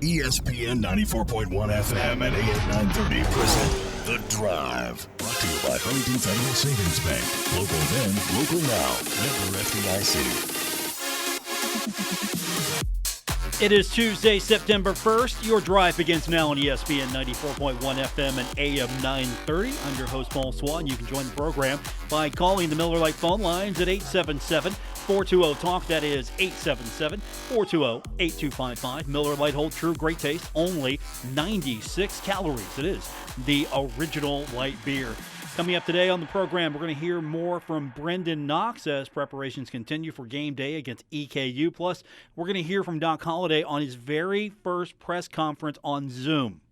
ESPN 94.1 FM and AM 930 present The Drive. Brought to you by Huntington Federal Savings Bank. Local then, local now. Member FDIC. It is Tuesday, September 1st. Your Drive begins now on ESPN 94.1 FM and AM 930. I'm your host, Paul Swann. You can join the program by calling the Miller Lite phone lines at 877-420-TALK. That is 877-420-8255. Miller Lite Hold True, great taste, only 96 calories. It is the original light beer. Coming up today on the program, we're going to hear more from Brenden Knox as preparations continue for game day against EKU. Plus, we're going to hear from Doc Holliday on his very first press conference on Zoom.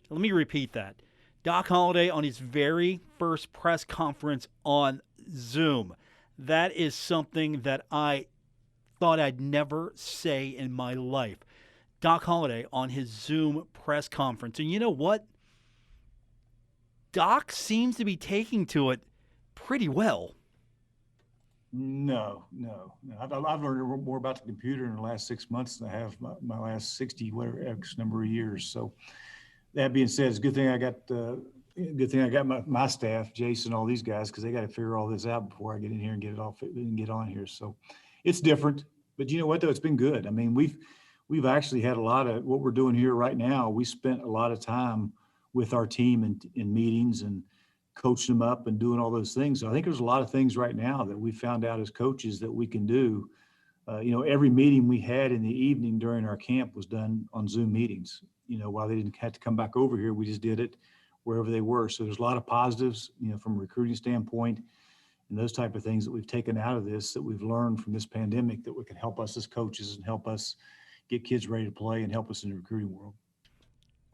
Let me repeat that. Doc Holliday on his very first press conference on Zoom. That is something that I thought I'd never say in my life. Doc Holliday on his Zoom press conference. And you know what? Doc seems to be taking to it pretty well. No. I've learned more about the computer in the last 6 months than I have my last 60, whatever, X number of years. So that being said, it's a good thing I got my staff, Jason, all these guys, because they got to figure all this out before I get in here and get it all and get on here. So it's different, but you know what though? It's been good. I mean, we've actually had a lot of what we're doing here right now. We spent a lot of time with our team in meetings and coaching them up and doing all those things. So I think there's a lot of things right now that we found out as coaches that we can do. Every meeting we had in the evening during our camp was done on Zoom meetings. While they didn't have to come back over here, we just did it wherever they were. So there's a lot of positives, from a recruiting standpoint and those type of things that we've taken out of this, that we've learned from this pandemic that can help us as coaches and help us get kids ready to play and help us in the recruiting world.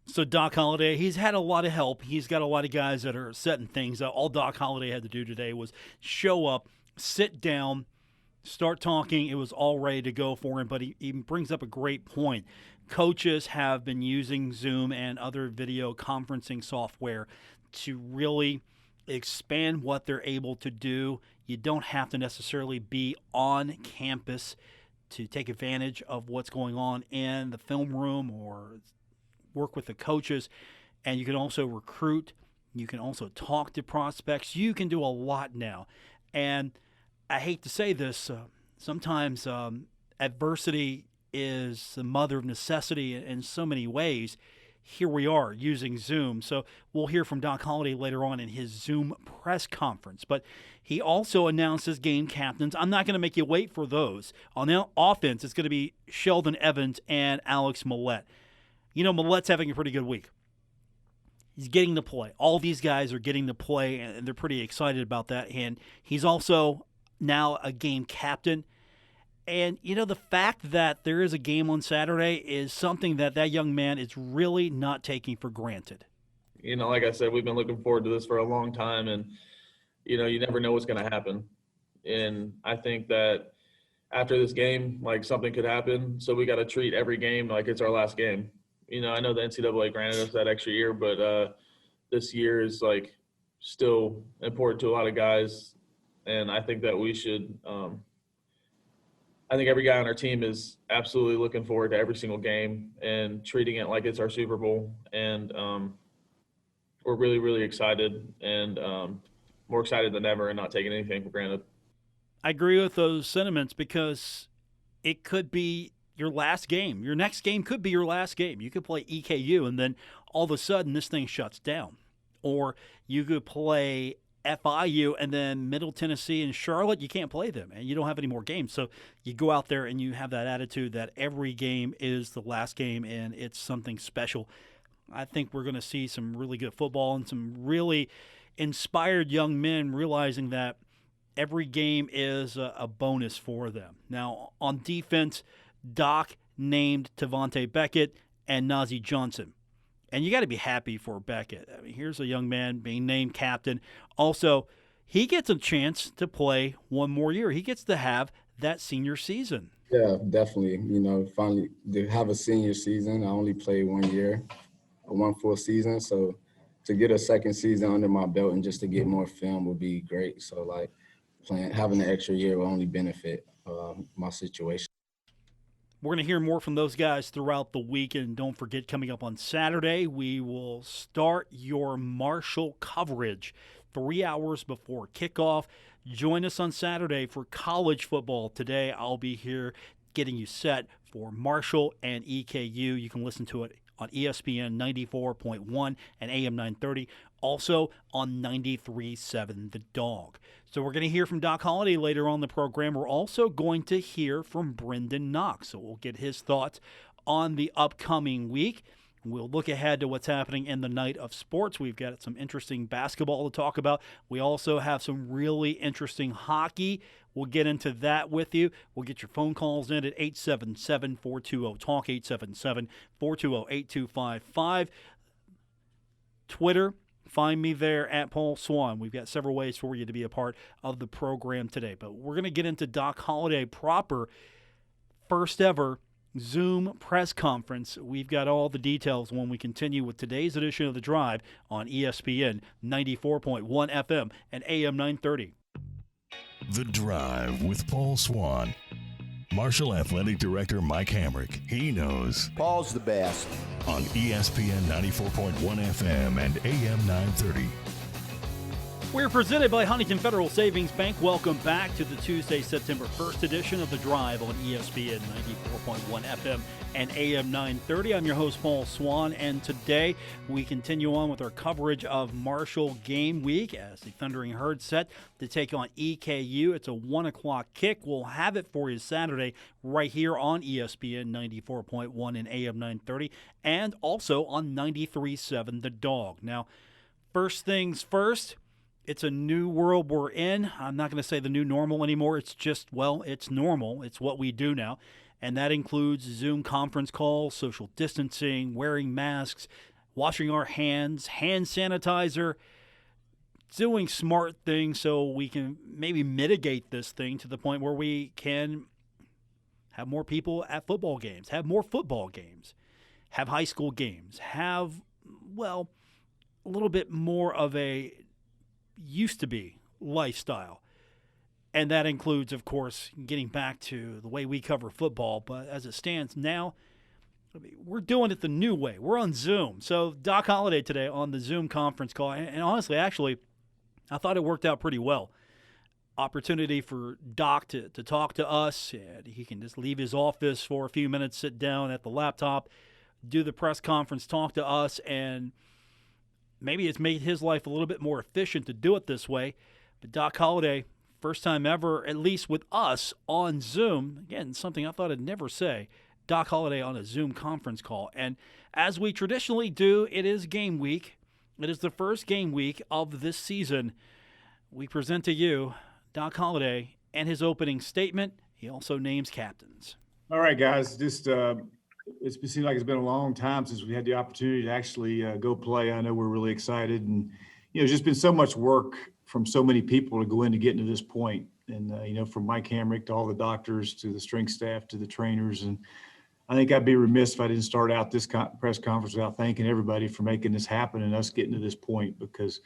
So Doc Holliday, he's had a lot of help. He's got a lot of guys that are setting things up. All Doc Holliday had to do today was show up, sit down, start talking. It was all ready to go for him, but he brings up a great point. Coaches have been using Zoom and other video conferencing software to really expand what they're able to do. You don't have to necessarily be on campus to take advantage of what's going on in the film room or work with the coaches, and you can also recruit. You can also talk to prospects. You can do a lot now. And I hate to say this, sometimes adversity is the mother of necessity in so many ways. Here we are using Zoom. So we'll hear from Doc Holliday later on in his Zoom press conference. But he also announced his game captains. I'm not going to make you wait for those. On the offense, it's going to be Sheldon Evans and Alex Millett. Millet's having a pretty good week. He's getting to play. All these guys are getting to play, and they're pretty excited about that. And he's also now a game captain. And, the fact that there is a game on Saturday is something that young man is really not taking for granted. Like I said, we've been looking forward to this for a long time, and, you never know what's going to happen. And I think that after this game, something could happen. So we got to treat every game like it's our last game. I know the NCAA granted us that extra year, but this year is still important to a lot of guys. And I think that we should I think every guy on our team is absolutely looking forward to every single game and treating it like it's our Super Bowl. And we're really, really excited and more excited than ever and not taking anything for granted. I agree with those sentiments because it could be your last game. Your next game could be your last game. You could play EKU, and then all of a sudden this thing shuts down. Or you could play FIU, and then Middle Tennessee and Charlotte, you can't play them, and you don't have any more games. So you go out there and you have that attitude that every game is the last game, and it's something special. I think we're going to see some really good football and some really inspired young men realizing that every game is a bonus for them. Now, on defense, Doc named Tavante Beckett and Najee Johnson. And you got to be happy for Beckett. I mean, here's a young man being named captain. Also, he gets a chance to play one more year. He gets to have that senior season. Yeah, definitely. Finally to have a senior season. I only played 1 year, one full season. So to get a second season under my belt and just to get more film would be great. So having an extra year will only benefit my situation. We're going to hear more from those guys throughout the week. And don't forget, coming up on Saturday, we will start your Marshall coverage 3 hours before kickoff. Join us on Saturday for college football. Today, I'll be here getting you set for Marshall and EKU. You can listen to it on ESPN 94.1 and AM 930. Also on 93.7 The Dog. So we're going to hear from Doc Holliday later on in the program. We're also going to hear from Brenden Knox. So we'll get his thoughts on the upcoming week. We'll look ahead to what's happening in the night of sports. We've got some interesting basketball to talk about. We also have some really interesting hockey. We'll get into that with you. We'll get your phone calls in at 877-420-TALK, 877-420-8255. Twitter, find me there at Paul Swann. We've got several ways for you to be a part of the program today. But we're going to get into Doc Holliday proper, first ever Zoom press conference. We've got all the details when we continue with today's edition of The Drive on ESPN 94.1 FM and AM 930. The Drive with Paul Swann. Marshall Athletic Director Mike Hamrick. He knows. Paul's the best. On ESPN 94.1 FM and AM 930. We're presented by Huntington Federal Savings Bank. Welcome back to the Tuesday, September 1st edition of The Drive on ESPN 94.1 FM and AM 930. I'm your host, Paul Swann, and today we continue on with our coverage of Marshall game week as the Thundering Herd set to take on EKU. It's a 1 o'clock kick. We'll have it for you Saturday right here on ESPN 94.1 and AM 930 and also on 93.7 The Dog. Now, first things first, it's a new world we're in. I'm not going to say the new normal anymore. It's just, well, it's normal. It's what we do now. And that includes Zoom conference calls, social distancing, wearing masks, washing our hands, hand sanitizer, doing smart things so we can maybe mitigate this thing to the point where we can have more people at football games, have more football games, have high school games, have, well, a little bit more of a used to be lifestyle. And that includes, of course, getting back to the way we cover football. But as it stands now, we're doing it the new way. We're on Zoom. So Doc Holliday today on the Zoom conference call. And honestly, actually, I thought it worked out pretty well. Opportunity for Doc to talk to us. And he can just leave his office for a few minutes, sit down at the laptop, do the press conference, talk to us, and maybe it's made his life a little bit more efficient to do it this way. But Doc Holliday, first time ever, at least with us on Zoom. Again, something I thought I'd never say. Doc Holliday on a Zoom conference call. And as we traditionally do, it is game week. It is the first game week of this season. We present to you Doc Holliday and his opening statement. He also names captains. All right, guys. Just it seems like it's been a long time since we had the opportunity to actually go play. I know we're really excited, and there's just been so much work from so many people to go into getting to this point. And from Mike Hamrick to all the doctors to the strength staff to the trainers, and I think I'd be remiss if I didn't start out this press conference without thanking everybody for making this happen and us getting to this point, because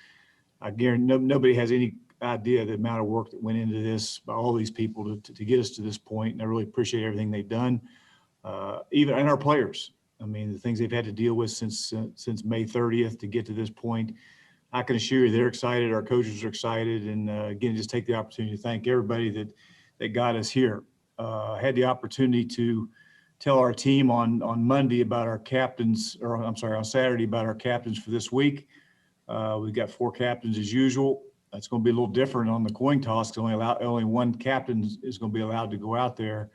I guarantee nobody has any idea the amount of work that went into this by all these people to get us to this point. And I really appreciate everything they've done. Even and our players. I mean, the things they've had to deal with since May 30th to get to this point. I can assure you they're excited. Our coaches are excited. And again, just take the opportunity to thank everybody that got us here. I had the opportunity to tell our team on Monday about our captains, or I'm sorry, on Saturday about our captains for this week. We've got 4 captains as usual. It's going to be a little different on the coin toss because only one captain is going to be allowed to go out there.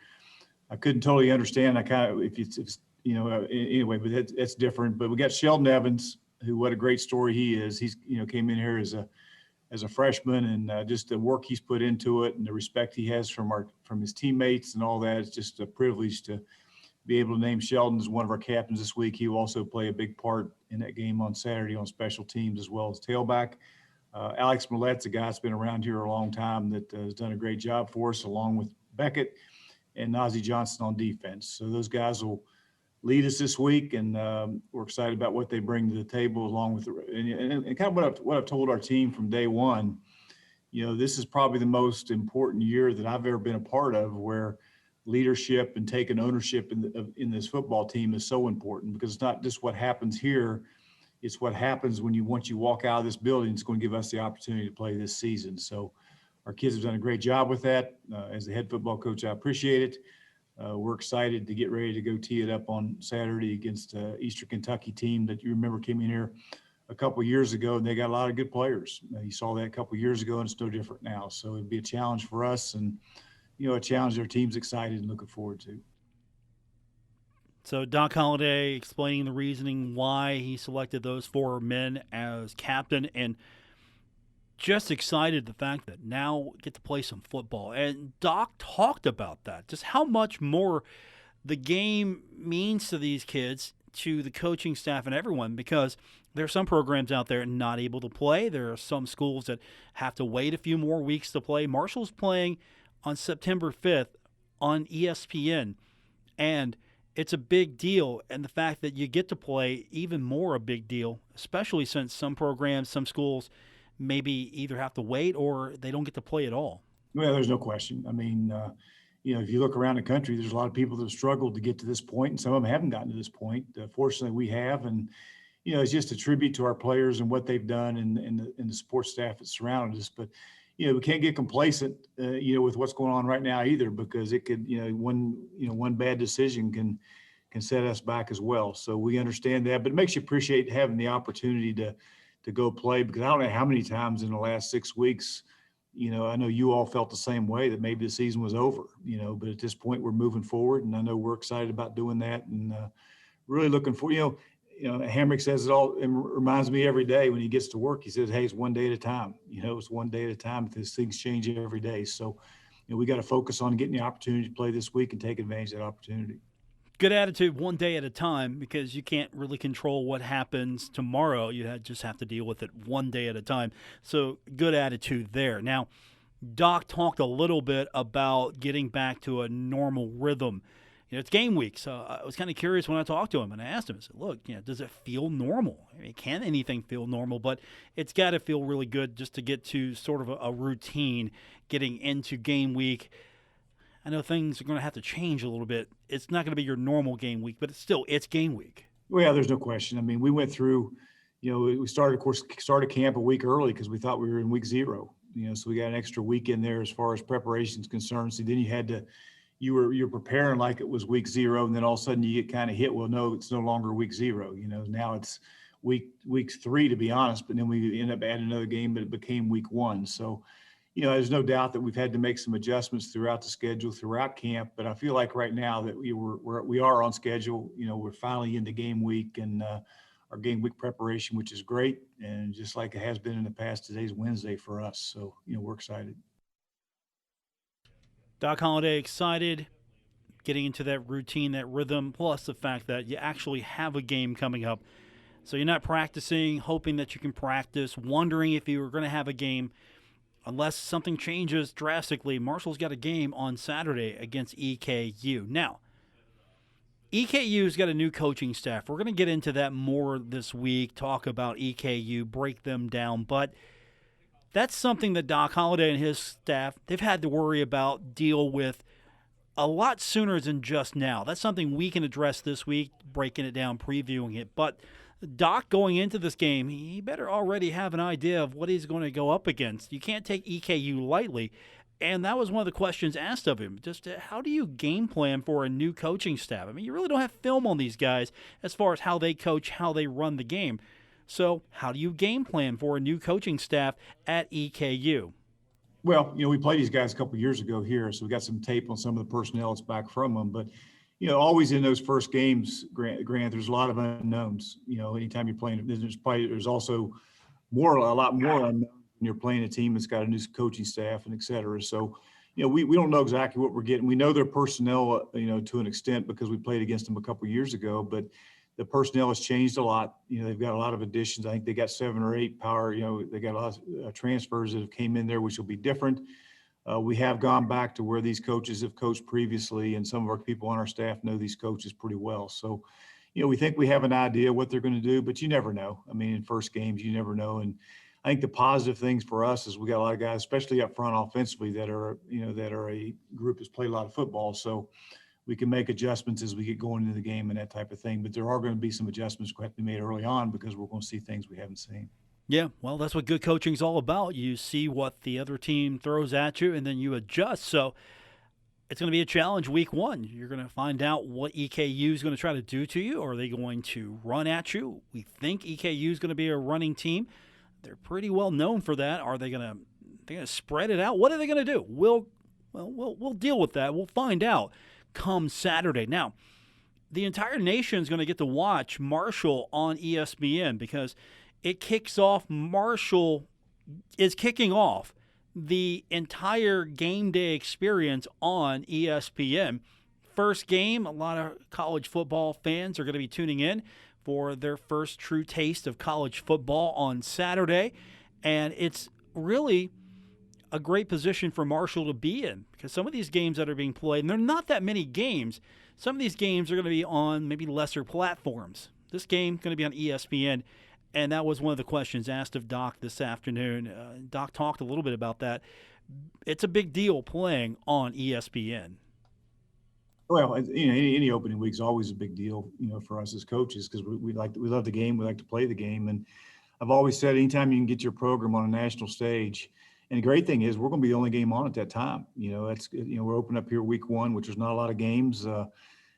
I couldn't totally understand. I kind of, if it's anyway, but that's different. But we got Sheldon Evans, who, what a great story he is. He's, came in here as a freshman, and just the work he's put into it and the respect he has from his teammates and all that. It's just a privilege to be able to name Sheldon as one of our captains this week. He will also play a big part in that game on Saturday on special teams as well as tailback. Alex Millette's a guy that's been around here a long time that has done a great job for us, along with Beckett and Nazi Johnson on defense. So those guys will lead us this week, and we're excited about what they bring to the table, along with and kind of what I've told our team from day one. This is probably the most important year that I've ever been a part of, where leadership and taking ownership in this football team is so important, because it's not just what happens here. It's what happens once you walk out of this building. It's going to give us the opportunity to play this season. So our kids have done a great job with that. As the head football coach, I appreciate it. We're excited to get ready to go tee it up on Saturday against Eastern Kentucky team that you remember came in here a couple of years ago, and they got a lot of good players. You saw that a couple of years ago, and it's no different now. So it'd be a challenge for us, and a challenge our team's excited and looking forward to. So Doc Holliday explaining the reasoning why he selected those 4 men as captain, and just excited the fact that now get to play some football. And Doc talked about that, just how much more the game means to these kids, to the coaching staff and everyone, because there are some programs out there not able to play. There are some schools that have to wait a few more weeks to play. Marshall's playing on September 5th on ESPN, and it's a big deal. And the fact that you get to play, even more a big deal, especially since some programs, some schools maybe either have to wait or they don't get to play at all. Well, there's no question. I mean, if you look around the country, there's a lot of people that have struggled to get to this point, and some of them haven't gotten to this point. Fortunately, we have, and it's just a tribute to our players and what they've done, and the support staff that surrounded us. But we can't get complacent, with what's going on right now either, because it could, one bad decision can set us back as well. So we understand that, but it makes you appreciate having the opportunity to go play, because I don't know how many times in the last 6 weeks, I know you all felt the same way, that maybe the season was over, but at this point we're moving forward, and I know we're excited about doing that, and really looking for, Hamrick says it all, and reminds me every day when he gets to work, he says, hey, it's one day at a time. It's one day at a time, because things change every day. So, we got to focus on getting the opportunity to play this week and take advantage of that opportunity. Good attitude, one day at a time, because you can't really control what happens tomorrow. You just have to deal with it one day at a time. So good attitude there. Now, Doc talked a little bit about getting back to a normal rhythm. It's game week, so I was kind of curious when I talked to him, and I asked him, I said, look, does it feel normal? I mean, can anything feel normal? But it's got to feel really good just to get to sort of a routine getting into game week. I know things are going to have to change a little bit. It's not going to be your normal game week, but it's game week. Well, yeah, there's no question. I mean, we went through, we started camp a week early because we thought we were in week 0. So we got an extra week in there as far as preparation is concerned. So then you're preparing like it was week 0, and then all of a sudden you get kind of hit. Well, no, it's no longer week 0. Now it's week 3, to be honest. But then we end up adding another game, but it became week 1. So, there's no doubt that we've had to make some adjustments throughout the schedule, throughout camp. But I feel like right now that we are on schedule. We're finally into game week, and our game week preparation, which is great. And just like it has been in the past, today's Wednesday for us. So, we're excited. Doc Holliday excited, getting into that routine, that rhythm, plus the fact that you actually have a game coming up. So you're not practicing, hoping that you can practice, wondering if you were going to have a game. Unless something changes drastically, Marshall's got a game on Saturday against EKU. Now, EKU's got a new coaching staff. We're going to get into that more this week, talk about EKU, break them down. But that's something that Doc Holliday and his staff, they've had to worry about, deal with a lot sooner than just now. That's something we can address this week, breaking it down, previewing it. But Doc, going into this game, he better already have an idea of what he's going to go up against. You can't take EKU lightly, and that was one of the questions asked of him. Just how do you game plan for a new coaching staff? I mean, you really don't have film on these guys as far as how they coach, how they run the game. So how do you game plan for a new coaching staff at EKU? Well, we played these guys a couple of years ago here, so we got some tape on some of the personnel that's back from them. But always in those first games, Grant, there's a lot of unknowns. Anytime you're playing, there's also a lot more unknowns when you're playing a team that's got a new coaching staff and et cetera. So, we don't know exactly what we're getting. We know their personnel, to an extent, because we played against them a couple of years ago, but the personnel has changed a lot. They've got a lot of additions. I think they got 7 or 8 power. They got a lot of transfers that have came in there, which will be different. We have gone back to where these coaches have coached previously, and some of our people on our staff know these coaches pretty well. So, we think we have an idea what they're going to do, but you never know. I mean, in first games, you never know. And I think the positive things for us is we got a lot of guys, especially up front offensively, that are a group that's played a lot of football. So we can make adjustments as we get going into the game and that type of thing. But there are going to be some adjustments that have to be made early on because we're going to see things we haven't seen. Yeah, well, that's what good coaching is all about. You see what the other team throws at you, and then you adjust. So it's going to be a challenge week one. You're going to find out what EKU is going to try to do to you. Are they going to run at you? We think EKU is going to be a running team. They're pretty well known for that. Are they going to spread it out? What are they going to do? We'll deal with that. We'll find out come Saturday. Now, the entire nation is going to get to watch Marshall on ESPN because it kicks off. Marshall is kicking off the entire game day experience on ESPN. First game, a lot of college football fans are going to be tuning in for their first true taste of college football on Saturday. And it's really a great position for Marshall to be in because some of these games that are being played, and they're not that many games, some of these games are going to be on maybe lesser platforms. This game is going to be on ESPN, and that was one of the questions asked of Doc this afternoon. Doc talked a little bit about that. It's a big deal playing on ESPN. Well, any opening week is always a big deal, for us as coaches because we love the game, we like to play the game, and I've always said anytime you can get your program on a national stage. And the great thing is we're going to be the only game on at that time. We're opening up here week one, which there's not a lot of games.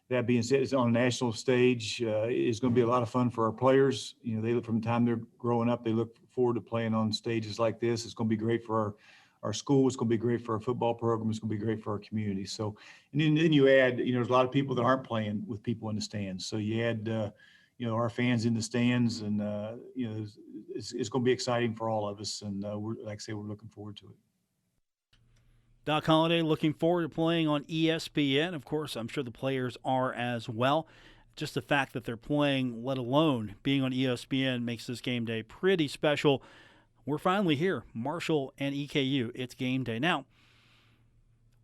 That being said, it's on a national stage. It's going to be a lot of fun for our players. They look from the time they're growing up, they look forward to playing on stages like this. It's going to be great for our school. It's going to be great for our football program. It's going to be great for our community. So, and then you add, there's a lot of people that aren't playing with people in the stands. So you add, our fans in the stands, and it's going to be exciting for all of us. And we're looking forward to it. Doc Holliday looking forward to playing on ESPN. Of course, I'm sure the players are as well. Just the fact that they're playing, let alone being on ESPN, makes this game day pretty special. We're finally here, Marshall and EKU. It's game day. Now,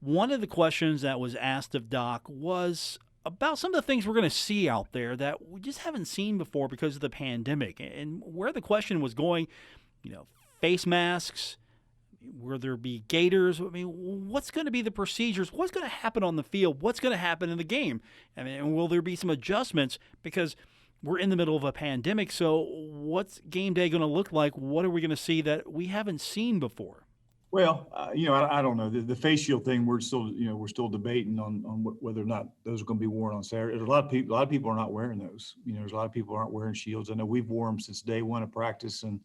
one of the questions that was asked of Doc was about some of the things we're going to see out there that we just haven't seen before because of the pandemic. And where the question was going, face masks, will there be gaiters? I mean, what's going to be the procedures? What's going to happen on the field? What's going to happen in the game? I mean, will there be some adjustments? Because we're in the middle of a pandemic, so what's game day going to look like? What are we going to see that we haven't seen before? Well, I don't know. The face shield thing, we're still debating on whether or not those are going to be worn on Saturday. There's a lot of people are not wearing those. There's a lot of people aren't wearing shields. I know we've worn them since day one of practice and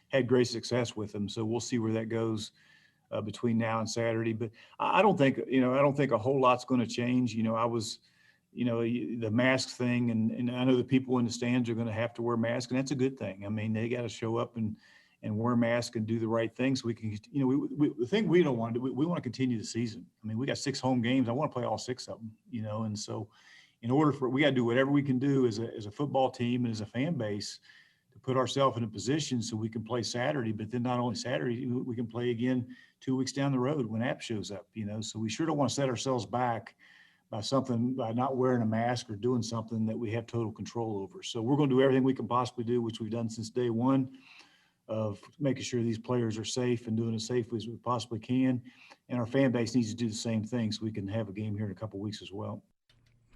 had great success with them. So we'll see where that goes between now and Saturday. But I don't think a whole lot's going to change. The mask thing, and I know the people in the stands are going to have to wear masks, and that's a good thing. I mean, they got to show up and wear masks and do the right thing so we can, the thing we don't want to do, we want to continue the season. I mean, we got 6 home games. I want to play all 6 of them, and so we got to do whatever we can do as a football team and as a fan base to put ourselves in a position so we can play Saturday, but then not only Saturday, we can play again 2 weeks down the road when App shows up, so we sure don't want to set ourselves back by not wearing a mask or doing something that we have total control over. So we're going to do everything we can possibly do, which we've done since day one, of making sure these players are safe and doing as safely as we possibly can. And our fan base needs to do the same thing so we can have a game here in a couple of weeks as well.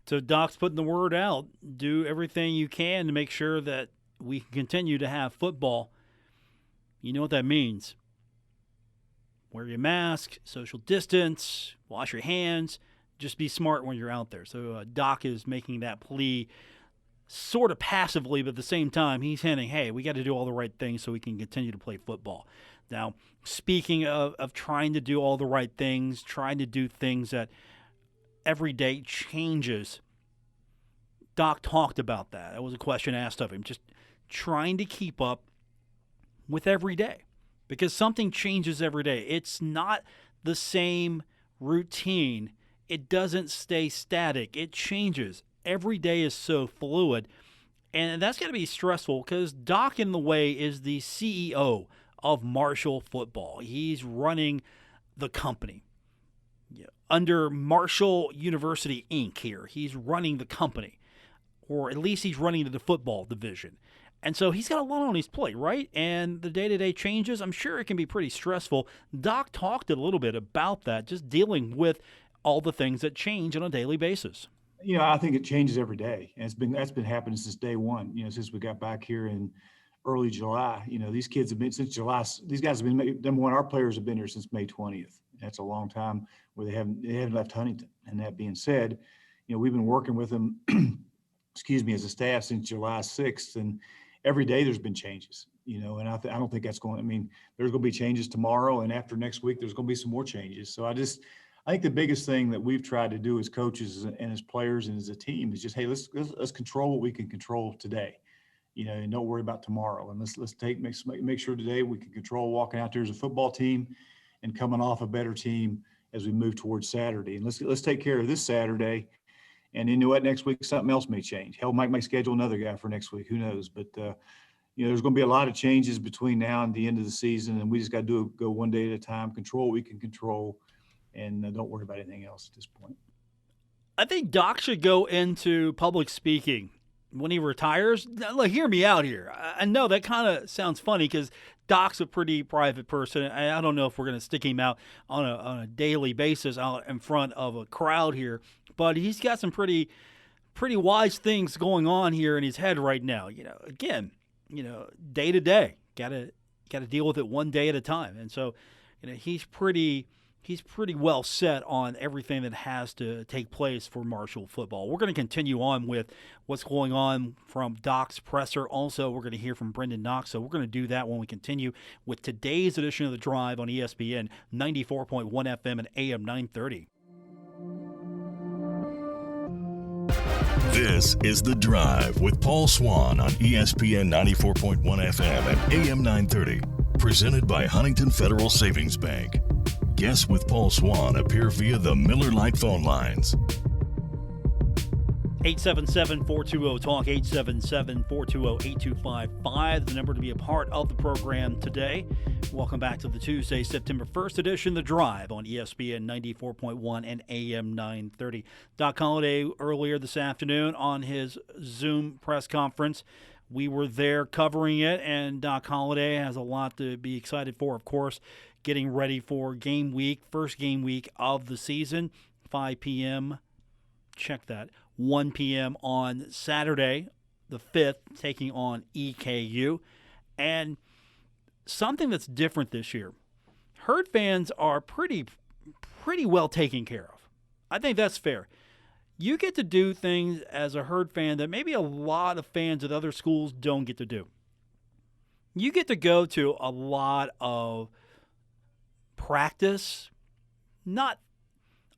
So Doc's putting the word out. Do everything you can to make sure that we can continue to have football. You know what that means. Wear your mask, social distance, wash your hands. Just be smart when you're out there. So Doc is making that plea sort of passively, but at the same time, he's hinting, hey, we got to do all the right things so we can continue to play football. Now, speaking of trying to do all the right things, trying to do things that every day changes, Doc talked about that. That was a question asked of him, just trying to keep up with every day because something changes every day. It's not the same routine. It doesn't stay static. It changes. Every day is so fluid, and that's going to be stressful because Doc, in the way, is the CEO of Marshall football. He's running the company. Under Marshall University, Inc. here, he's running the company, or at least he's running the football division. And so he's got a lot on his plate, right? And the day-to-day changes, I'm sure it can be pretty stressful. Doc talked a little bit about that, just dealing with all the things that change on a daily basis. I think it changes every day. And that's been happening since day one, since we got back here in early July. These kids have been since July. These guys have been, number one, our players have been here since May 20th. That's a long time where they haven't left Huntington. And that being said, we've been working with them, as a staff since July 6th. And every day there's been changes, and I don't think that's going, there's going to be changes tomorrow. And after next week, there's going to be some more changes. So I think the biggest thing that we've tried to do as coaches and as players and as a team is just, hey, let's control what we can control today, and don't worry about tomorrow. And let's make sure today we can control walking out there as a football team and coming off a better team as we move towards Saturday. And let's take care of this Saturday. And you know what? Next week something else may change. Hell, Mike may schedule another guy for next week. Who knows? But there's going to be a lot of changes between now and the end of the season, and we just got to go one day at a time. Control what we can control, and don't worry about anything else at this point. I think Doc should go into public speaking when he retires. Look, hear me out here. I know that kind of sounds funny because Doc's a pretty private person. I don't know if we're going to stick him out on a daily basis out in front of a crowd here, but he's got some pretty wise things going on here in his head right now. Again, day to day, got to deal with it one day at a time, and so he's pretty well set on everything that has to take place for Marshall football. We're going to continue on with what's going on from Doc's presser. Also, we're going to hear from Brenden Knox, so we're going to do that when we continue with today's edition of The Drive on ESPN 94.1 FM and AM 930. This is The Drive with Paul Swann on ESPN 94.1 FM and AM 930. Presented by Huntington Federal Savings Bank. Guests with Paul Swann appear via the Miller Lite phone lines. 877-420-TALK, 877-420-8255, the number to be a part of the program today. Welcome back to the Tuesday, September 1st edition, The Drive on ESPN 94.1 and AM 930. Doc Holliday earlier this afternoon on his Zoom press conference. We were there covering it, and Doc Holliday has a lot to be excited for, of course, getting ready for game week, first game week of the season, 5 p.m. Check that. 1 p.m. on Saturday, the 5th, taking on EKU. And something that's different this year, Herd fans are pretty well taken care of. I think that's fair. You get to do things as a Herd fan that maybe a lot of fans at other schools don't get to do. You get to go to a lot of practice, not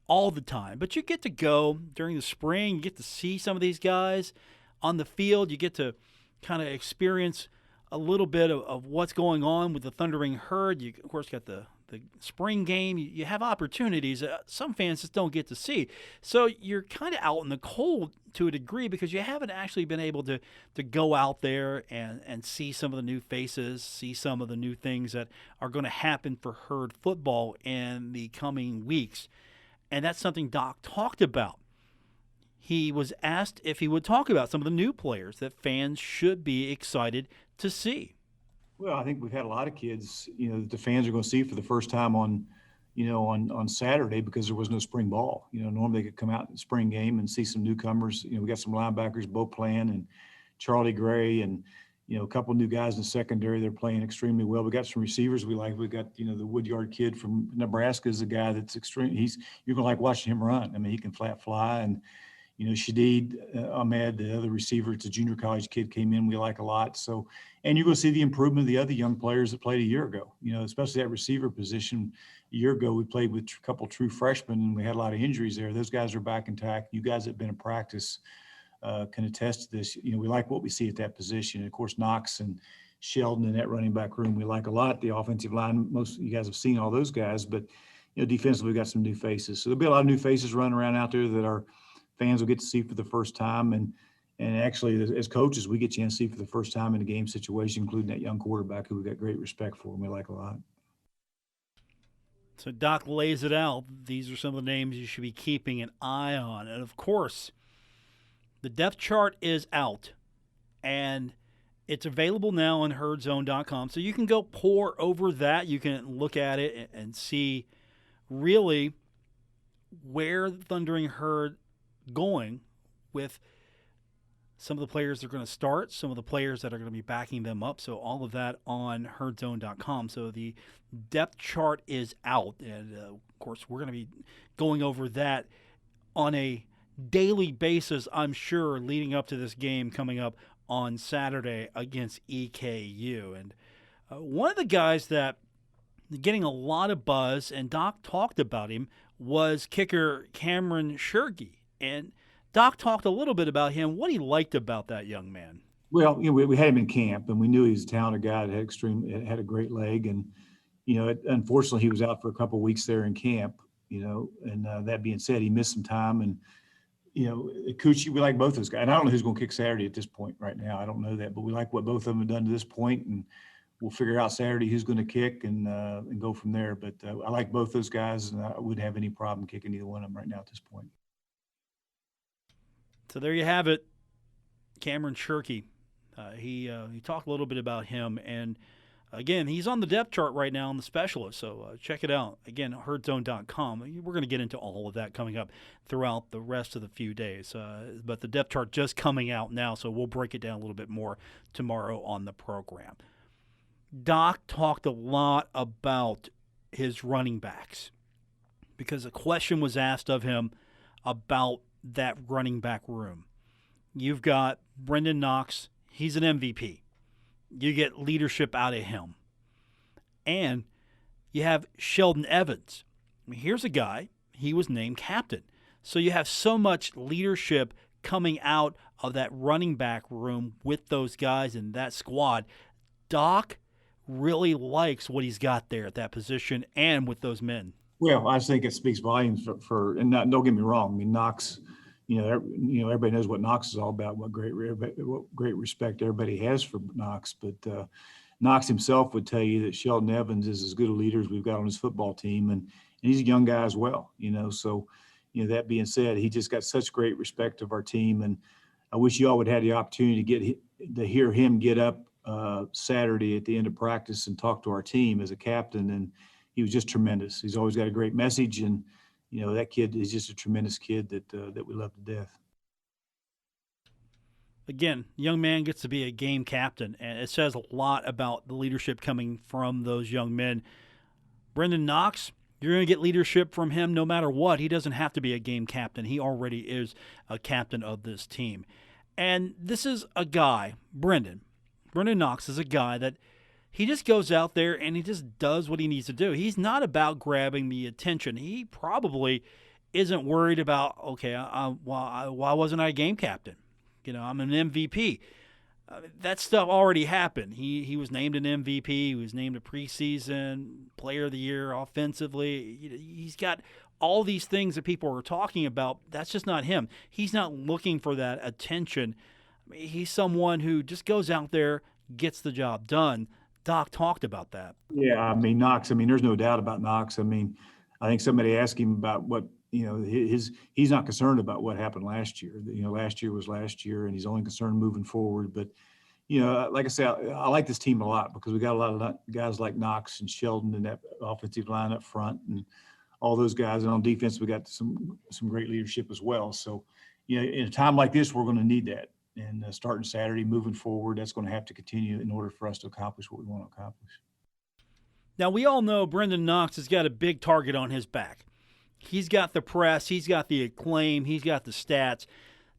all the time, but you get to go during the spring. You get to see some of these guys on the field. You get to kind of experience a little bit of what's going on with the Thundering Herd. You, of course, got the spring game. You have opportunities some fans just don't get to see. So you're kind of out in the cold to a degree because you haven't actually been able to go out there and see some of the new faces, see some of the new things that are going to happen for Herd football in the coming weeks. And that's something Doc talked about. He was asked if he would talk about some of the new players that fans should be excited to see. Well, I think we've had a lot of kids, that the fans are going to see for the first time on Saturday because there was no spring ball. Normally they could come out in the spring game and see some newcomers. We got some linebackers, Bo Plan and Charlie Gray, and a couple new guys in the secondary. They're playing extremely well. We got some receivers we like. We got the Woodyard kid from Nebraska is a guy that's extreme. You're gonna like watching him run. He can flat fly, and Shadid Ahmed, the other receiver, it's a junior college kid, came in. We like a lot. So, and you're gonna see the improvement of the other young players that played a year ago. Especially that receiver position. A year ago, we played with a couple true freshmen, and we had a lot of injuries there. Those guys are back intact. You guys that have been in practice can attest to this. We like what we see at that position. And of course, Knox and Sheldon in that running back room, we like a lot. The offensive line, most of you guys have seen all those guys, but defensively, we got some new faces. So there'll be a lot of new faces running around out there that our fans will get to see for the first time. And actually, as coaches, we get a chance to see for the first time in a game situation, including that young quarterback who we got great respect for and we like a lot. So Doc lays it out. These are some of the names you should be keeping an eye on. And of course, the depth chart is out, and It's available now on herdzone.com. So you can go pour over that. You can look at it and see really where the Thundering Herd going with some of the players they're going to start, some of the players that are going to be backing them up. So all of that on herdzone.com. So the depth chart is out. And, of course, we're going to be going over that on a daily basis, I'm sure, leading up to this game coming up on Saturday against EKU. And one of the guys that getting a lot of buzz, and Doc talked about him, was kicker Cameron Shirky. And Doc talked a little bit about him, what he liked about that young man. Well, we had him in camp, and we knew he was a talented guy that had a great leg. And, unfortunately, he was out for a couple of weeks there in camp, and that being said, he missed some time. And, Coochie, we like both those guys. And I don't know who's going to kick Saturday at this point right now. I don't know that, but we like what both of them have done to this point, and we'll figure out Saturday who's going to kick and go from there. But I like both those guys, and I wouldn't have any problem kicking either one of them right now at this point. So there you have it, Cameron Shirky. He talked a little bit about him, and again, he's on the depth chart right now on the specialist, so check it out. Again, herdzone.com. We're going to get into all of that coming up throughout the rest of the few days, but the depth chart just coming out now, so we'll break it down a little bit more tomorrow on the program. Doc talked a lot about his running backs because a question was asked of him about that running back room. You've got Brenden Knox. He's an MVP. You get leadership out of him. And you have Sheldon Evans. I mean, here's a guy. He was named captain. So you have so much leadership coming out of that running back room with those guys in that squad. Doc really likes what he's got there at that position and with those men. Well, I just think it speaks volumes and don't get me wrong. I mean, Knox, everybody knows what Knox is all about, what great respect everybody has for Knox. But Knox himself would tell you that Sheldon Evans is as good a leader as we've got on his football team. And he's a young guy as well, So, that being said, he just got such great respect of our team. And I wish you all would have had the opportunity to hear him get up Saturday at the end of practice and talk to our team as a captain. And he was just tremendous. He's always got a great message, and that kid is just a tremendous kid that we love to death. Again, young man gets to be a game captain, and it says a lot about the leadership coming from those young men. Brenden Knox, you're going to get leadership from him no matter what. He doesn't have to be a game captain. He already is a captain of this team. And this is a guy, Brenden Knox is a guy that he just goes out there and he just does what he needs to do. He's not about grabbing the attention. He probably isn't worried about, okay, why wasn't I a game captain? I'm an MVP. That stuff already happened. He was named an MVP. He was named a preseason player of the year offensively. He's got all these things that people are talking about. That's just not him. He's not looking for that attention. I mean, he's someone who just goes out there, gets the job done. Doc talked about that. Yeah, I mean, Knox, there's no doubt about Knox. I think somebody asked him about what, he's not concerned about what happened last year. Last year was last year, and he's only concerned moving forward. But, like I said, I like this team a lot because we got a lot of guys like Knox and Sheldon in that offensive line up front and all those guys. And on defense, we got some great leadership as well. So, in a time like this, we're going to need that. And starting Saturday, moving forward, that's going to have to continue in order for us to accomplish what we want to accomplish. Now, we all know Brenden Knox has got a big target on his back. He's got the press. He's got the acclaim. He's got the stats.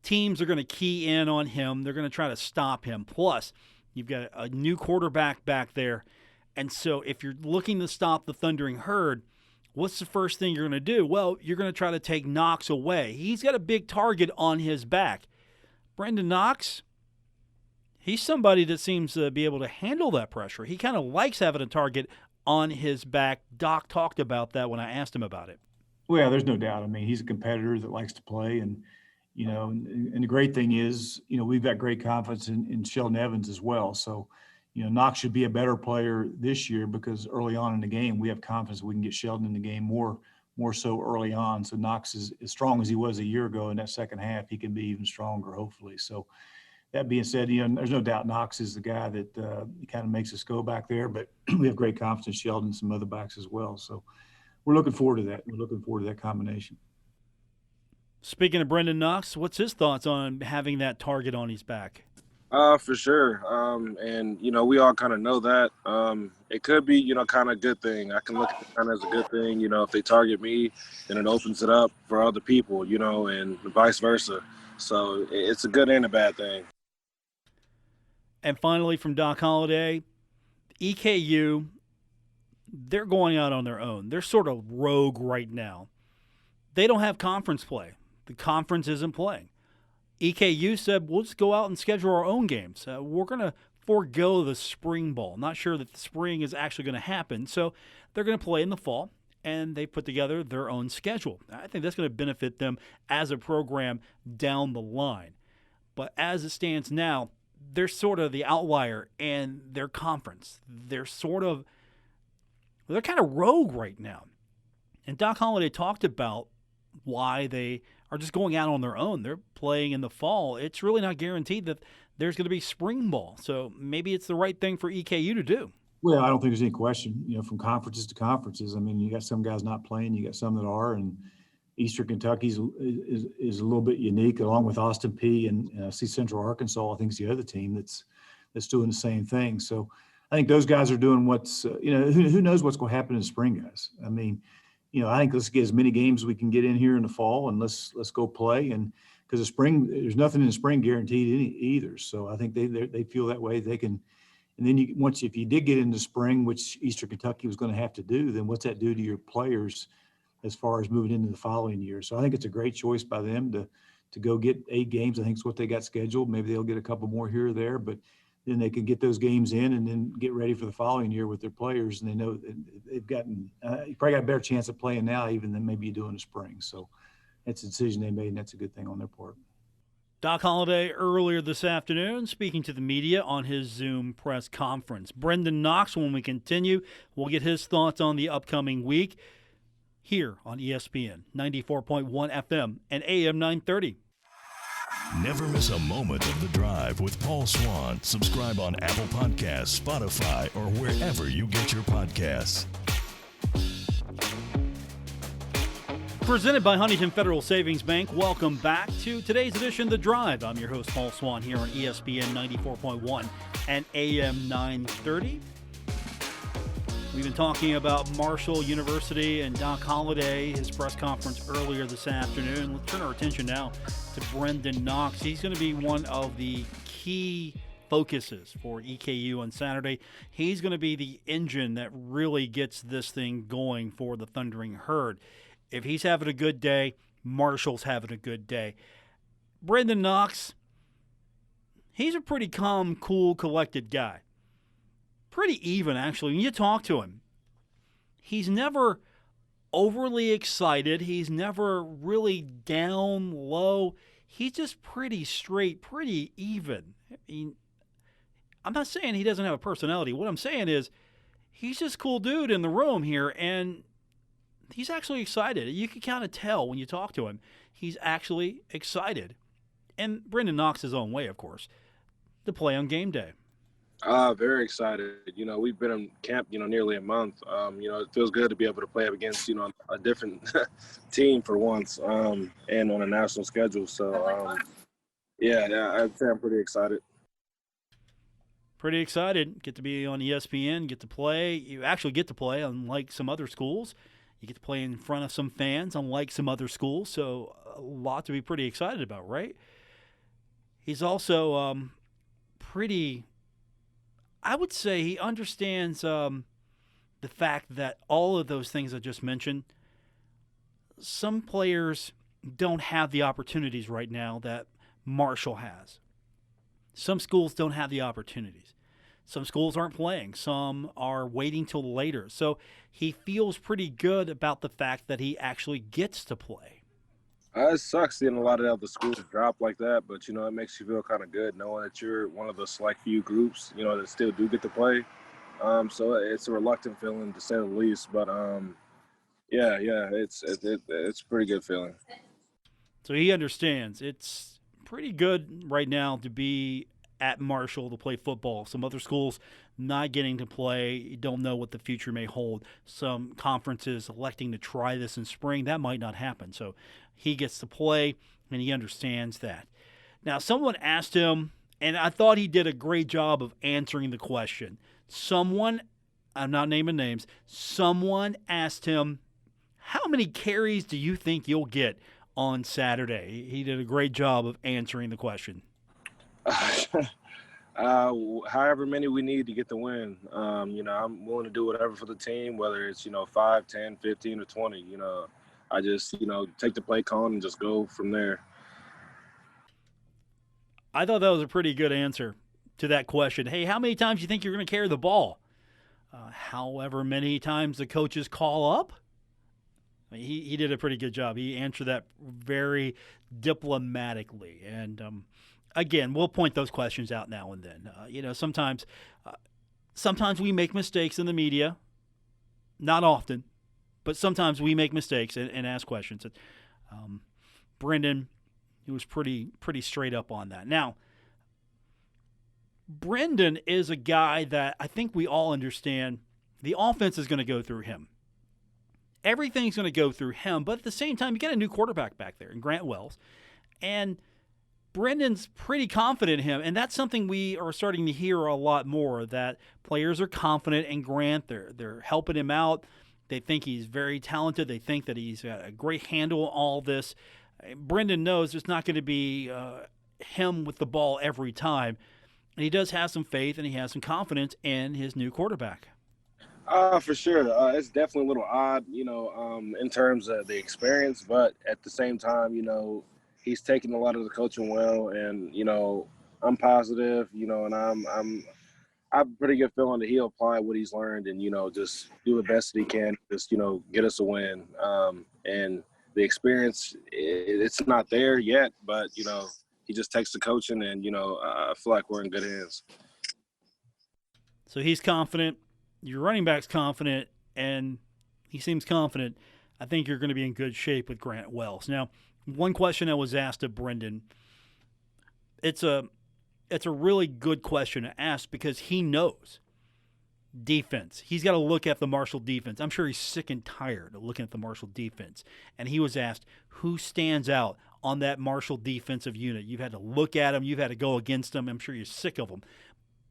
Teams are going to key in on him. They're going to try to stop him. Plus, you've got a new quarterback back there. And so if you're looking to stop the Thundering Herd, what's the first thing you're going to do? Well, you're going to try to take Knox away. He's got a big target on his back. Brenden Knox, he's somebody that seems to be able to handle that pressure. He kind of likes having a target on his back. Doc talked about that when I asked him about it. Well, there's no doubt. He's a competitor that likes to play. And, and the great thing is, we've got great confidence in Sheldon Evans as well. So, Knox should be a better player this year because early on in the game, we have confidence we can get Sheldon in the game more so early on. So Knox is as strong as he was a year ago in that second half. He can be even stronger, hopefully. So that being said, there's no doubt Knox is the guy that kind of makes us go back there, but we have great confidence in Sheldon and some other backs as well. So we're looking forward to that. We're looking forward to that combination. Speaking of Brenden Knox, what's his thoughts on having that target on his back? For sure. And, we all kind of know that. It could be, kind of a good thing. I can look at it kind of as a good thing. If they target me, then it opens it up for other people, and vice versa. So it's a good and a bad thing. And finally, from Doc Holliday, EKU, they're going out on their own. They're sort of rogue right now. They don't have conference play. The conference isn't playing. EKU said, we'll just go out and schedule our own games. We're going to forego the spring ball. Not sure that the spring is actually going to happen, so they're going to play in the fall, and they put together their own schedule. I think that's going to benefit them as a program down the line. But as it stands now, they're sort of the outlier in their conference. They're kind of rogue right now. And Doc Holliday talked about why they are just going out on their own. They're playing in the fall. It's really not guaranteed that there's going to be spring ball. So maybe it's the right thing for EKU to do. Well, I don't think there's any question, from conferences to conferences. I mean, you got some guys not playing, you got some that are, and Eastern Kentucky is a little bit unique, along with Austin Peay and I see Central Arkansas, I think, is the other team that's doing the same thing. So I think those guys are doing what's, who knows what's going to happen in the spring, guys. I mean, I think let's get as many games as we can get in here in the fall, and let's go play. And because the spring, there's nothing in the spring guaranteed either. So I think they feel that way. They can, and then if you did get into spring, which Eastern Kentucky was going to have to do, then what's that do to your players as far as moving into the following year? So I think it's a great choice by them to go get 8 games. I think it's what they got scheduled. Maybe they'll get a couple more here or there, but then they can get those games in and then get ready for the following year with their players. And they know they've gotten you probably got a better chance of playing now even than maybe you do in the spring. So that's a decision they made, and that's a good thing on their part. Doc Holliday earlier this afternoon speaking to the media on his Zoom press conference. Brenden Knox, when we continue, we'll get his thoughts on the upcoming week here on ESPN 94.1 FM and AM 930. Never miss a moment of The Drive with Paul Swann. Subscribe on Apple Podcasts, Spotify, or wherever you get your podcasts. Presented by Huntington Federal Savings Bank, welcome back to today's edition of The Drive. I'm your host, Paul Swann, here on ESPN 94.1 and AM 930. We've been talking about Marshall University and Doc Holliday, his press conference earlier this afternoon. Let's turn our attention now to Brenden Knox. He's going to be one of the key focuses for EKU on Saturday. He's going to be the engine that really gets this thing going for the Thundering Herd. If he's having a good day, Marshall's having a good day. Brenden Knox, he's a pretty calm, cool, collected guy. Pretty even, actually. When you talk to him, he's never overly excited. He's never really down low. He's just pretty straight, pretty even. I mean, I'm not saying he doesn't have a personality. What I'm saying is he's just a cool dude in the room here, and he's actually excited. You can kind of tell when you talk to him. He's actually excited. And Brenden Knox his own way, of course, to play on game day. Very excited. We've been in camp, nearly a month. It feels good to be able to play up against, a different team for once, and on a national schedule. So, I'd say I'm pretty excited. Pretty excited. Get to be on ESPN, get to play. You actually get to play, unlike some other schools. You get to play in front of some fans, unlike some other schools. So a lot to be pretty excited about, right? He's also pretty, I would say he understands the fact that all of those things I just mentioned, some players don't have the opportunities right now that Marshall has. Some schools don't have the opportunities. Some schools aren't playing. Some are waiting till later. So he feels pretty good about the fact that he actually gets to play. It sucks seeing a lot of other schools drop like that, but, it makes you feel kind of good knowing that you're one of the select few groups, that still do get to play. So it's a reluctant feeling, to say the least. But, it's a pretty good feeling. So he understands. It's pretty good right now to be at Marshall to play football. Some other schools not getting to play. You don't know what the future may hold. Some conferences electing to try this in spring. That might not happen. So he gets to play, and he understands that. Now, someone asked him, and I thought he did a great job of answering the question. Someone, I'm not naming names, someone asked him, how many carries do you think you'll get on Saturday? He did a great job of answering the question. However many we need to get the win. I'm willing to do whatever for the team, whether it's, 5, 10, 15, or 20. I just, take the play call and just go from there. I thought that was a pretty good answer to that question. Hey, how many times do you think you're going to carry the ball? However many times the coaches call up. I mean, he did a pretty good job. He answered that very diplomatically. And, again, we'll point those questions out now and then. Sometimes we make mistakes in the media. Not often, but sometimes we make mistakes and ask questions. Brenden, he was pretty straight up on that. Now, Brenden is a guy that I think we all understand the offense is going to go through him. Everything's going to go through him, but at the same time, you got a new quarterback back there in Grant Wells. And Brendan's pretty confident in him, and that's something we are starting to hear a lot more, that players are confident in Grant. They're helping him out. They think he's very talented. They think that he's got a great handle on all this. Brenden knows it's not going to be him with the ball every time, and he does have some faith and he has some confidence in his new quarterback. For sure. It's definitely a little odd, in terms of the experience, but at the same time, he's taking a lot of the coaching well, and I'm positive, and I have a pretty good feeling that he'll apply what he's learned and just do the best that he can, just get us a win. And the experience, it's not there yet, but he just takes the coaching, and I feel like we're in good hands. So he's confident. Your running back's confident, and he seems confident. I think you're going to be in good shape with Grant Wells. Now, one question that was asked of Brenden, it's a really good question to ask because he knows defense. He's got to look at the Marshall defense. I'm sure he's sick and tired of looking at the Marshall defense. And he was asked, who stands out on that Marshall defensive unit? You've had to look at them. You've had to go against them. I'm sure you're sick of them.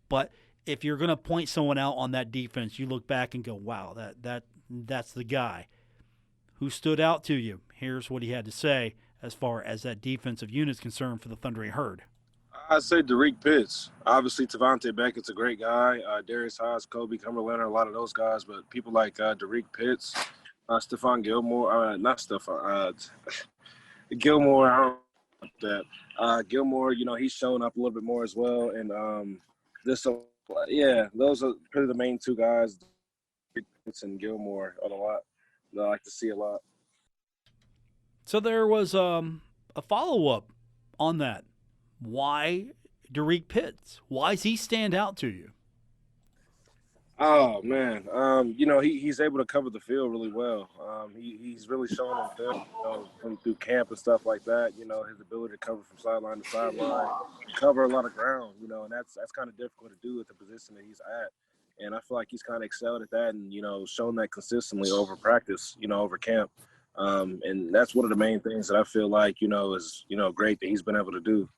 But if you're going to point someone out on that defense, you look back and go, wow, that's the guy. Who stood out to you? Here's what he had to say as far as that defensive unit is concerned for the Thundering Herd. I'd say Derek Pitts. Obviously, Tavante Beckett's a great guy. Darius Haas, Kobe Cumberland, a lot of those guys. But people like Derek Pitts, Stephon Gilmore, Gilmore, I don't know that. Gilmore, he's showing up a little bit more as well. And those are pretty the main two guys. Pitts and Gilmore on a lot that I like to see a lot. So there was a follow-up on that. Why Derek Pitts? Why does he stand out to you? Oh, man. He's able to cover the field really well. He's really showing on film through camp and stuff like that, his ability to cover from sideline to sideline, cover a lot of ground, and that's kind of difficult to do at the position that he's at. And I feel like he's kind of excelled at that and, shown that consistently over practice, over camp. And that's one of the main things that I feel like, is, great that he's been able to do.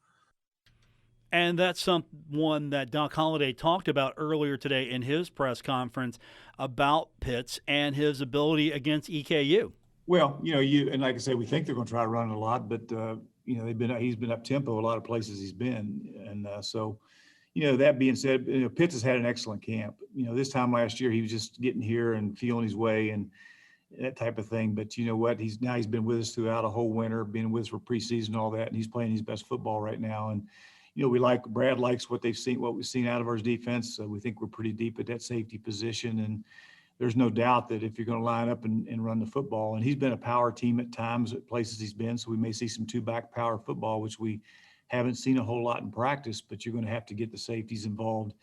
And that's someone that Doc Holliday talked about earlier today in his press conference about Pitts and his ability against EKU. Well, and like I said, we think they're going to try to run it a lot, but he's been up tempo a lot of places he's been, and so that being said, Pitts has had an excellent camp. This time last year he was just getting here and feeling his way and that type of thing. But you know what? He's been with us throughout a whole winter, been with us for preseason and all that, and he's playing his best football right now. And Brad likes what we've seen out of our defense. So we think we're pretty deep at that safety position. And there's no doubt that if you're going to line up and run the football, and he's been a power team at times at places he's been, so we may see some two-back power football, which we haven't seen a whole lot in practice, but you're going to have to get the safeties involved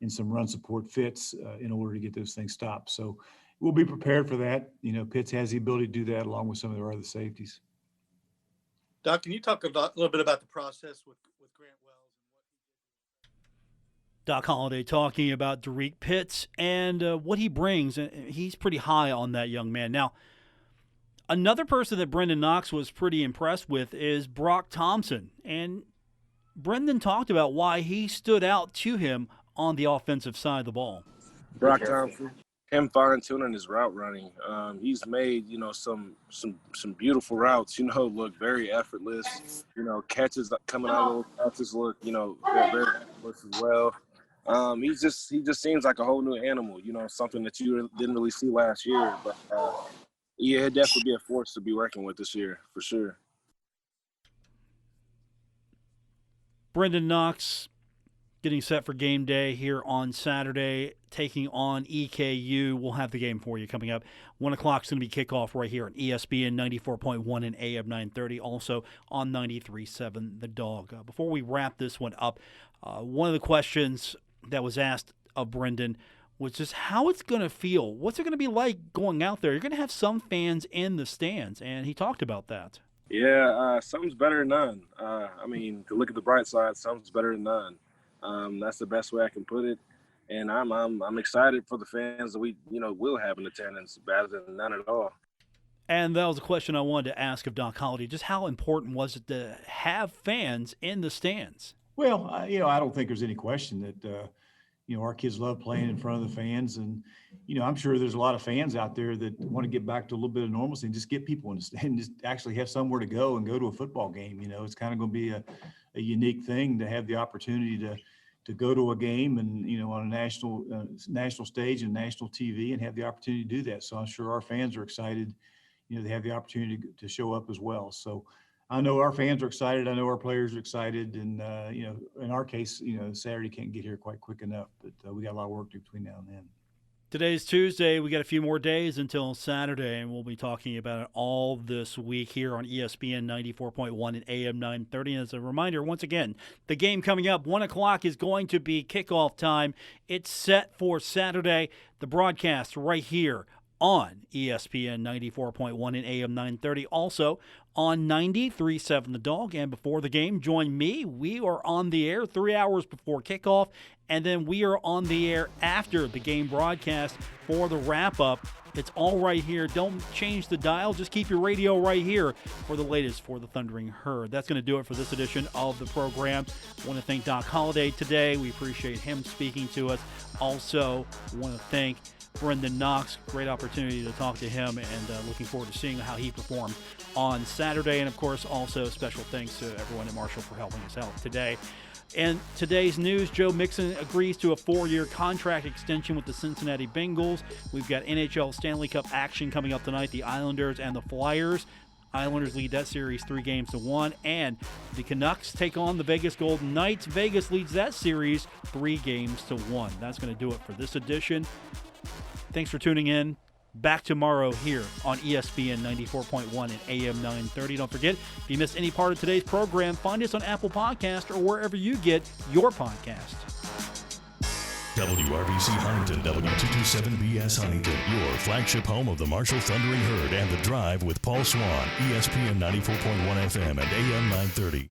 in some run support fits in order to get those things stopped. So we'll be prepared for that. Pitts has the ability to do that along with some of their other safeties. Doc, can you talk a little bit about the process with Grant Wells? Doc Holliday talking about Derek Pitts and what he brings. He's pretty high on that young man. Now, another person that Brenden Knox was pretty impressed with is Brock Thompson. And Brenden talked about why he stood out to him on the offensive side of the ball. Brock Thompson, him fine-tuning his route running. He's made, some beautiful routes, look very effortless. Catches coming out of those routes look, very effortless as well. He just seems like a whole new animal, something that you didn't really see last year. But, yeah, it'd definitely be a force to be working with this year, for sure. Brenden Knox getting set for game day here on Saturday, taking on EKU. We'll have the game for you coming up. 1 o'clock is going to be kickoff right here on ESPN 94.1 and AM 930, also on 93.7 The Dog. Before we wrap this one up, one of the questions that was asked of Brenden was just how it's going to feel. What's it going to be like going out there? You're going to have some fans in the stands, and he talked about that. Yeah, something's better than none. To look at the bright side, something's better than none. That's the best way I can put it. And I'm excited for the fans that we, will have in attendance rather than none at all. And that was a question I wanted to ask of Doc Holliday. Just how important was it to have fans in the stands? Well, I don't think there's any question that, our kids love playing in front of the fans. And, I'm sure there's a lot of fans out there that want to get back to a little bit of normalcy and just get people in the stand and just actually have somewhere to go and go to a football game. It's kind of going to be a unique thing to have the opportunity to go to a game and, on a national stage and national TV and have the opportunity to do that. So I'm sure our fans are excited, they have the opportunity to show up as well. So I know our fans are excited. I know our players are excited. And, in our case, Saturday can't get here quite quick enough, but we got a lot of work to do between now and then. Today's Tuesday. We got a few more days until Saturday, and we'll be talking about it all this week here on ESPN 94.1 and AM 930. And as a reminder, once again, the game coming up, 1 o'clock is going to be kickoff time. It's set for Saturday. The broadcast right here on ESPN 94.1 and AM 930. Also on 93.7 The Dog. And before the game, join me. We are on the air 3 hours before kickoff, and then we are on the air after the game broadcast for the wrap-up. It's all right here. Don't change the dial. Just keep your radio right here for the latest for the Thundering Herd. That's going to do it for this edition of the program. I want to thank Doc Holliday today. We appreciate him speaking to us. Also, want to thank Brenden Knox. Great opportunity to talk to him, and looking forward to seeing how he performed on Saturday. And, of course, also special thanks to everyone at Marshall for helping us out today. And today's news, Joe Mixon agrees to a 4-year contract extension with the Cincinnati Bengals. We've got NHL Stanley Cup action coming up tonight, the Islanders and the Flyers. Islanders lead that series 3-1, and the Canucks take on the Vegas Golden Knights. Vegas leads that series 3-1. That's going to do it for this edition. Thanks for tuning in. Back tomorrow here on ESPN 94.1 and AM 930. Don't forget, if you missed any part of today's program, find us on Apple Podcast or wherever you get your podcast. WRBC Huntington, W227BS Huntington, your flagship home of the Marshall Thundering Herd and The Drive with Paul Swann, ESPN 94.1 FM and AM 930.